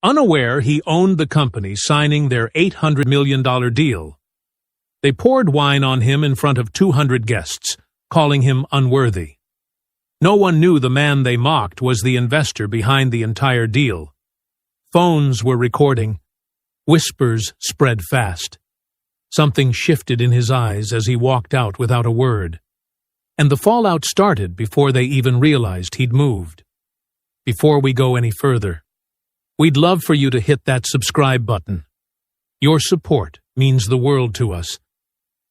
Unaware he owned the company signing their $800 million deal. They poured wine on him in front of 200 guests, calling him unworthy. No one knew the man they mocked was the investor behind the entire deal. Phones were recording. Whispers spread fast. Something shifted in his eyes as he walked out without a word. And the fallout started before they even realized he'd moved. Before we go any further, we'd love for you to hit that subscribe button. Your support means the world to us,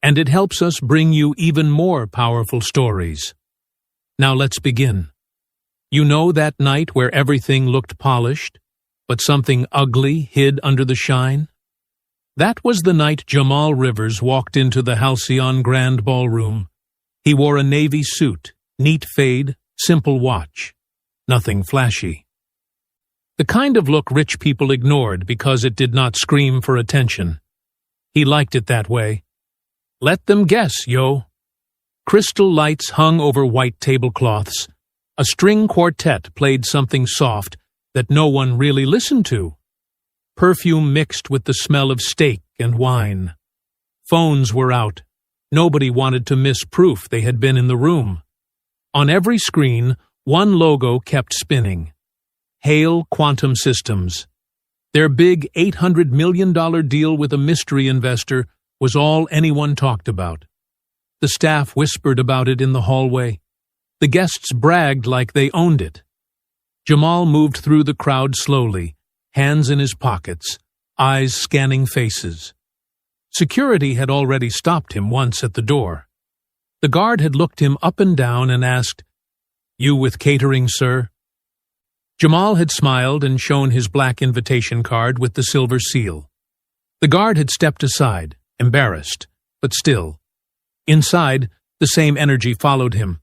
and it helps us bring you even more powerful stories. Now let's begin. You know that night where everything looked polished, but something ugly hid under the shine? That was the night Jamal Rivers walked into the Halcyon Grand Ballroom. He wore a navy suit, neat fade, simple watch. Nothing flashy. The kind of look rich people ignored because it did not scream for attention. He liked it that way. Let them guess, yo. Crystal lights hung over white tablecloths. A string quartet played something soft that no one really listened to. Perfume mixed with the smell of steak and wine. Phones were out. Nobody wanted to miss proof they had been in the room. On every screen, one logo kept spinning. Hale Quantum Systems. Their big $800 million deal with a mystery investor was all anyone talked about. The staff whispered about it in the hallway. The guests bragged like they owned it. Jamal moved through the crowd slowly, hands in his pockets, eyes scanning faces. Security had already stopped him once at the door. The guard had looked him up and down and asked, "You with catering, sir?" Jamal had smiled and shown his black invitation card with the silver seal. The guard had stepped aside, embarrassed, but still. Inside, the same energy followed him.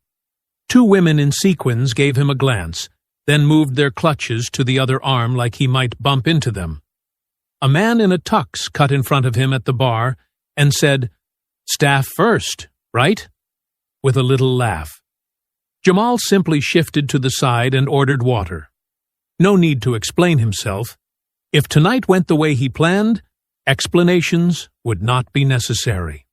Two women in sequins gave him a glance, then moved their clutches to the other arm like he might bump into them. A man in a tux cut in front of him at the bar and said, "Staff first, right?" with a little laugh. Jamal simply shifted to the side and ordered water. No need to explain himself. If tonight went the way he planned, explanations would not be necessary.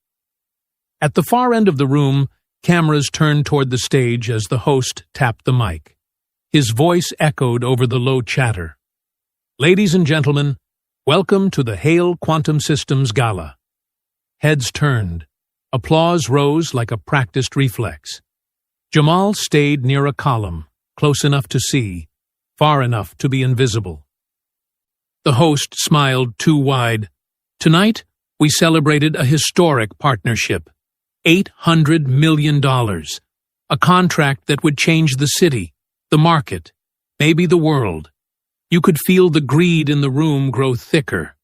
At the far end of the room, cameras turned toward the stage as the host tapped the mic. His voice echoed over the low chatter. "Ladies and gentlemen, welcome to the Hale Quantum Systems Gala." Heads turned. Applause rose like a practiced reflex. Jamal stayed near a column, close enough to see, far enough to be invisible. The host smiled too wide. "Tonight, we celebrated a historic partnership. $800 million. A contract that would change the city, the market, maybe the world. You could feel the greed in the room grow thicker."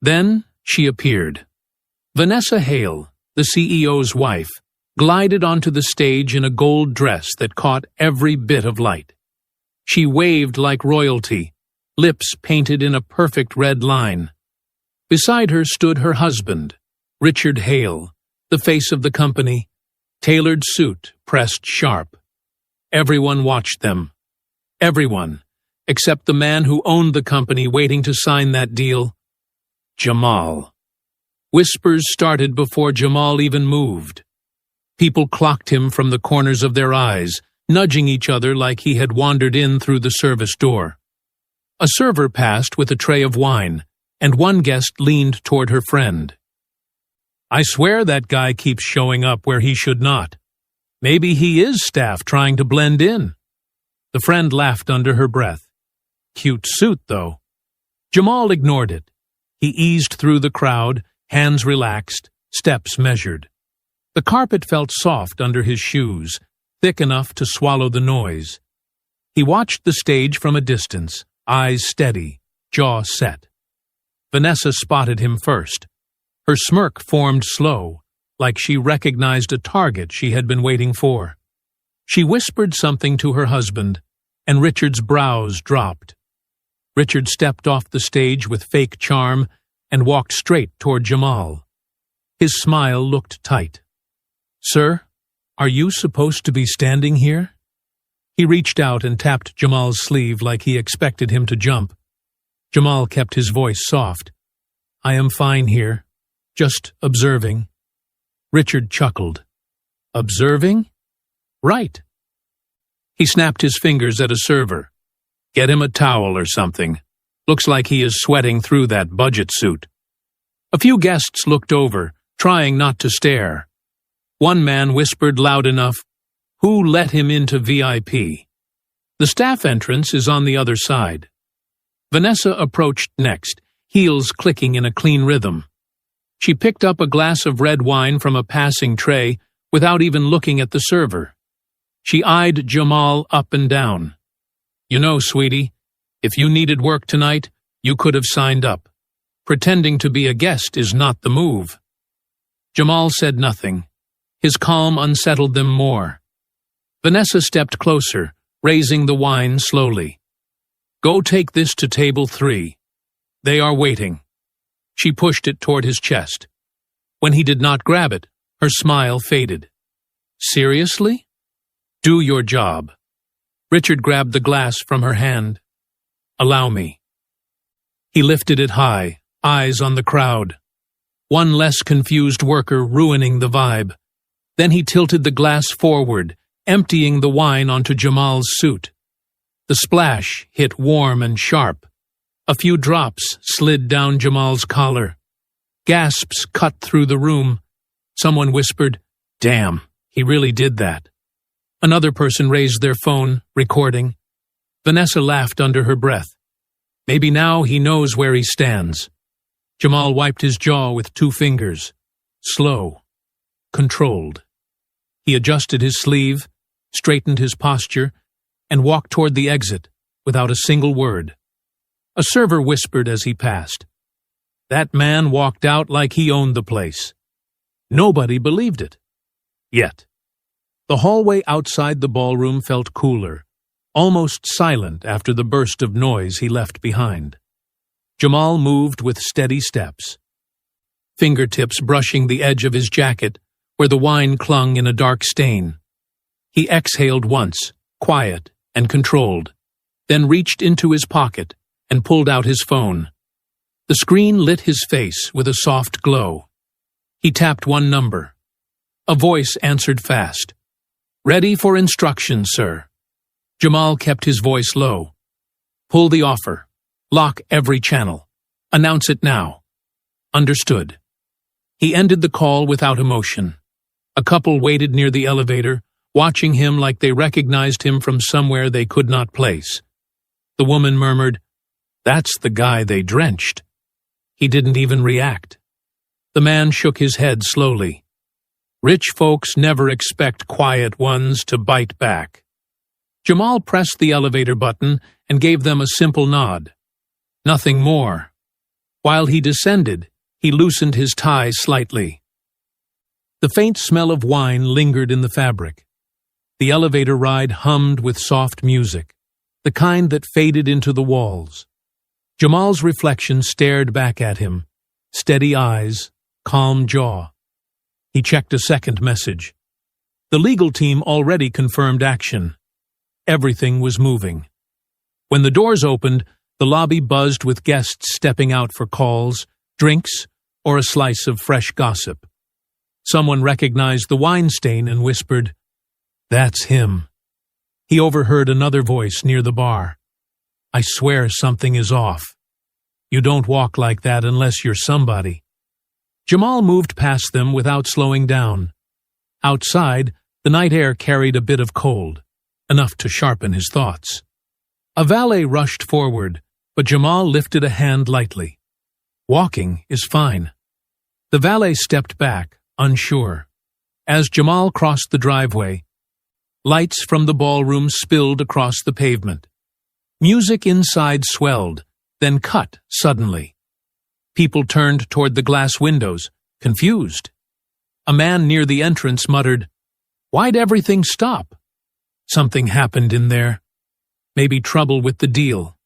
Then she appeared. Vanessa Hale, the CEO's wife, glided onto the stage in a gold dress that caught every bit of light. She waved like royalty, lips painted in a perfect red line. Beside her stood her husband, Richard Hale, the face of the company, tailored suit pressed sharp. Everyone watched them. Everyone, except the man who owned the company waiting to sign that deal, Jamal. Whispers started before Jamal even moved. People clocked him from the corners of their eyes, nudging each other like he had wandered in through the service door. A server passed with a tray of wine, and one guest leaned toward her friend. "I swear that guy keeps showing up where he should not. Maybe he is staff trying to blend in." The friend laughed under her breath. "Cute suit, though." Jamal ignored it. He eased through the crowd, hands relaxed, steps measured. The carpet felt soft under his shoes, thick enough to swallow the noise. He watched the stage from a distance, eyes steady, jaw set. Vanessa spotted him first. Her smirk formed slow, like she recognized a target she had been waiting for. She whispered something to her husband, and Richard's brows dropped. Richard stepped off the stage with fake charm and walked straight toward Jamal. His smile looked tight. "Sir, are you supposed to be standing here?" He reached out and tapped Jamal's sleeve like he expected him to jump. Jamal kept his voice soft. "I am fine here. Just observing." Richard chuckled. "Observing?" "Right." He snapped his fingers at a server. "Get him a towel or something. Looks like he is sweating through that budget suit." A few guests looked over, trying not to stare. One man whispered loud enough, "Who let him into VIP? The staff entrance is on the other side." Vanessa approached next, heels clicking in a clean rhythm. She picked up a glass of red wine from a passing tray without even looking at the server. She eyed Jamal up and down. "You know, sweetie, if you needed work tonight, you could have signed up. Pretending to be a guest is not the move." Jamal said nothing. His calm unsettled them more. Vanessa stepped closer, raising the wine slowly. "Go take this to table 3. They are waiting." She pushed it toward his chest. When he did not grab it, her smile faded. "Seriously? Do your job." Richard grabbed the glass from her hand. "Allow me." He lifted it high, eyes on the crowd. One less confused worker ruining the vibe. Then he tilted the glass forward, emptying the wine onto Jamal's suit. The splash hit warm and sharp. A few drops slid down Jamal's collar. Gasps cut through the room. Someone whispered, "Damn, he really did that." Another person raised their phone, recording. Vanessa laughed under her breath. Maybe now he knows where he stands. Jamal wiped his jaw with 2 fingers. Slow. Controlled. He adjusted his sleeve, straightened his posture, and walked toward the exit without a single word. A server whispered as he passed. That man walked out like he owned the place. Nobody believed it. Yet. The hallway outside the ballroom felt cooler, almost silent after the burst of noise he left behind. Jamal moved with steady steps, fingertips brushing the edge of his jacket where the wine clung in a dark stain. He exhaled once, quiet and controlled, then reached into his pocket and pulled out his phone. The screen lit his face with a soft glow. He tapped one number. A voice answered fast. "Ready for instructions, sir." Jamal kept his voice low. "Pull the offer. Lock every channel. Announce it now." Understood. He ended the call without emotion. A couple waited near the elevator, watching him like they recognized him from somewhere they could not place. The woman murmured, "That's the guy they drenched." He didn't even react. The man shook his head slowly. Rich folks never expect quiet ones to bite back. Jamal pressed the elevator button and gave them a simple nod. Nothing more. While he descended, he loosened his tie slightly. The faint smell of wine lingered in the fabric. The elevator ride hummed with soft music, the kind that faded into the walls. Jamal's reflection stared back at him, steady eyes, calm jaw. He checked a second message. The legal team already confirmed action. Everything was moving. When the doors opened, the lobby buzzed with guests stepping out for calls, drinks, or a slice of fresh gossip. Someone recognized the wine stain and whispered, "That's him." He overheard another voice near the bar. "I swear something is off. You don't walk like that unless you're somebody." Jamal moved past them without slowing down. Outside, the night air carried a bit of cold, enough to sharpen his thoughts. A valet rushed forward, but Jamal lifted a hand lightly. Walking is fine. The valet stepped back, unsure. As Jamal crossed the driveway, lights from the ballroom spilled across the pavement. Music inside swelled, then cut suddenly. People turned toward the glass windows, confused. A man near the entrance muttered, "Why'd everything stop?" Something happened in there. Maybe trouble with the deal.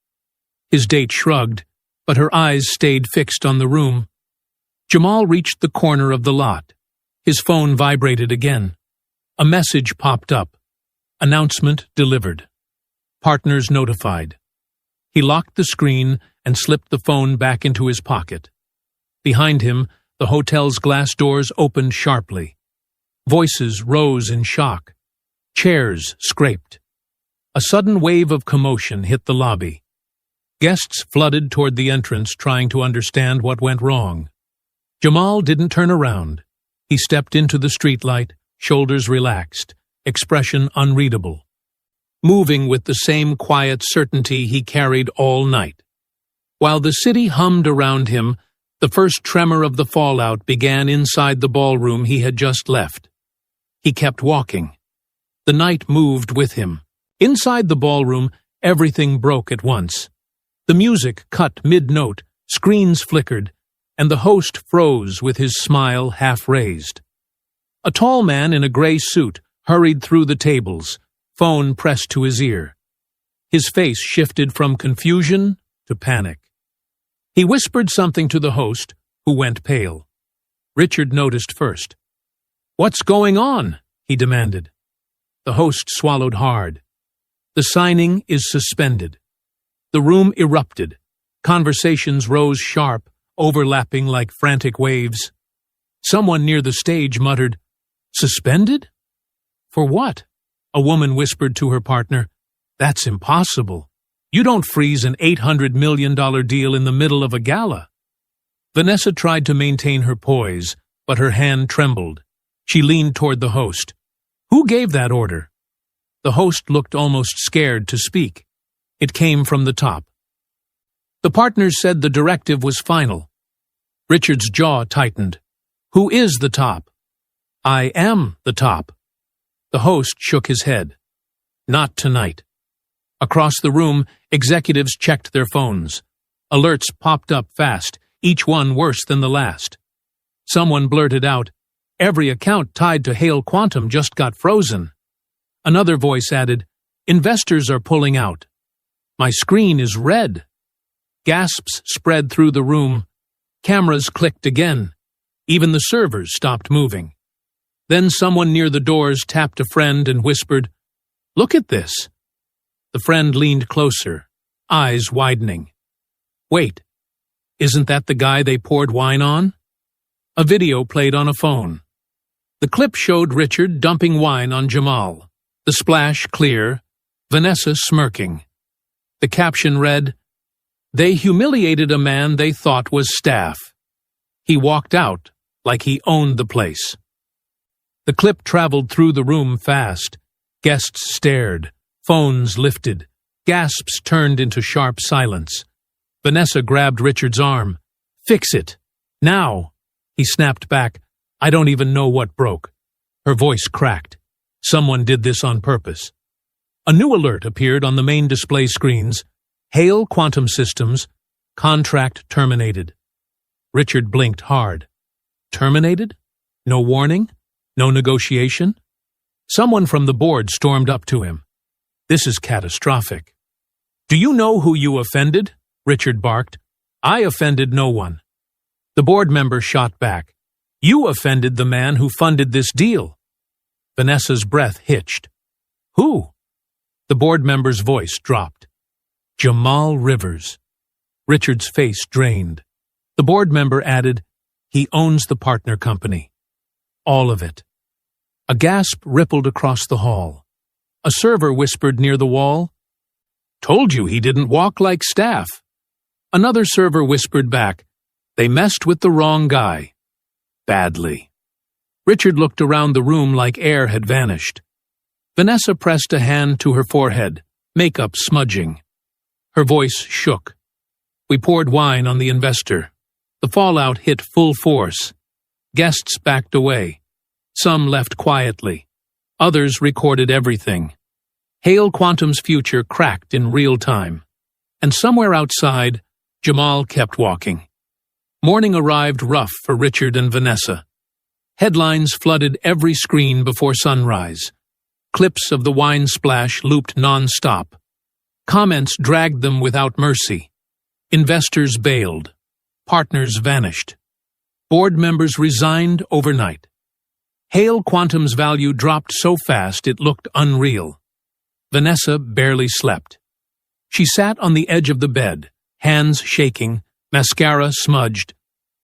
His date shrugged, but her eyes stayed fixed on the room. Jamal reached the corner of the lot. His phone vibrated again. A message popped up. Announcement delivered. Partners notified. He locked the screen and slipped the phone back into his pocket. Behind him, the hotel's glass doors opened sharply. Voices rose in shock. Chairs scraped. A sudden wave of commotion hit the lobby. Guests flooded toward the entrance, trying to understand what went wrong. Jamal didn't turn around. He stepped into the streetlight, shoulders relaxed, expression unreadable, moving with the same quiet certainty he carried all night. While the city hummed around him, the first tremor of the fallout began inside the ballroom he had just left. He kept walking. The night moved with him. Inside the ballroom, everything broke at once. The music cut mid-note, screens flickered, and the host froze with his smile half-raised. A tall man in a gray suit hurried through the tables, phone pressed to his ear. His face shifted from confusion to panic. He whispered something to the host, who went pale. Richard noticed first. "What's going on?" he demanded. The host swallowed hard. "The signing is suspended." The room erupted. Conversations rose sharp, overlapping like frantic waves. Someone near the stage muttered, "Suspended? For what?" A woman whispered to her partner, "That's impossible. You don't freeze an $800 million deal in the middle of a gala." Vanessa tried to maintain her poise, but her hand trembled. She leaned toward the host. "Who gave that order?" The host looked almost scared to speak. It came from the top. The partners said the directive was final. Richard's jaw tightened. "Who is the top?" "I am the top." The host shook his head. "Not tonight." Across the room, executives checked their phones. Alerts popped up fast, each one worse than the last. Someone blurted out, "Every account tied to Hale Quantum just got frozen." Another voice added, "Investors are pulling out." "My screen is red." Gasps spread through the room. Cameras clicked again. Even the servers stopped moving. Then someone near the doors tapped a friend and whispered, "Look at this." The friend leaned closer, eyes widening. "Wait, isn't that the guy they poured wine on?" A video played on a phone. The clip showed Richard dumping wine on Jamal, the splash clear, Vanessa smirking. The caption read, "They humiliated a man they thought was staff. He walked out like he owned the place." The clip traveled through the room fast. Guests stared, phones lifted, gasps turned into sharp silence. Vanessa grabbed Richard's arm. "Fix it. Now." He snapped back, "I don't even know what broke." Her voice cracked. Someone did this on purpose. A new alert appeared on the main display screens. Hale Quantum Systems, contract terminated. Richard blinked hard. Terminated? No warning? No negotiation? Someone from the board stormed up to him. "This is catastrophic." "Do you know who you offended?" Richard barked. "I offended no one." The board member shot back. "You offended the man who funded this deal." Vanessa's breath hitched. "Who?" The board member's voice dropped. "Jamal Rivers." Richard's face drained. The board member added, "He owns the partner company. All of it." A gasp rippled across the hall. A server whispered near the wall, "Told you he didn't walk like staff." Another server whispered back, "They messed with the wrong guy." Badly. Richard looked around the room like air had vanished. Vanessa pressed a hand to her forehead, makeup smudging. Her voice shook. "We poured wine on the investor. The fallout hit full force. Guests backed away. Some left quietly. Others recorded everything. Hale Quantum's future cracked in real time. And somewhere outside, Jamal kept walking. Morning arrived rough for Richard and Vanessa. Headlines flooded every screen before sunrise. Clips of the wine splash looped non-stop. Comments dragged them without mercy. Investors bailed. Partners vanished. Board members resigned overnight. Hale Quantum's value dropped so fast it looked unreal. Vanessa barely slept. She sat on the edge of the bed, hands shaking, mascara smudged,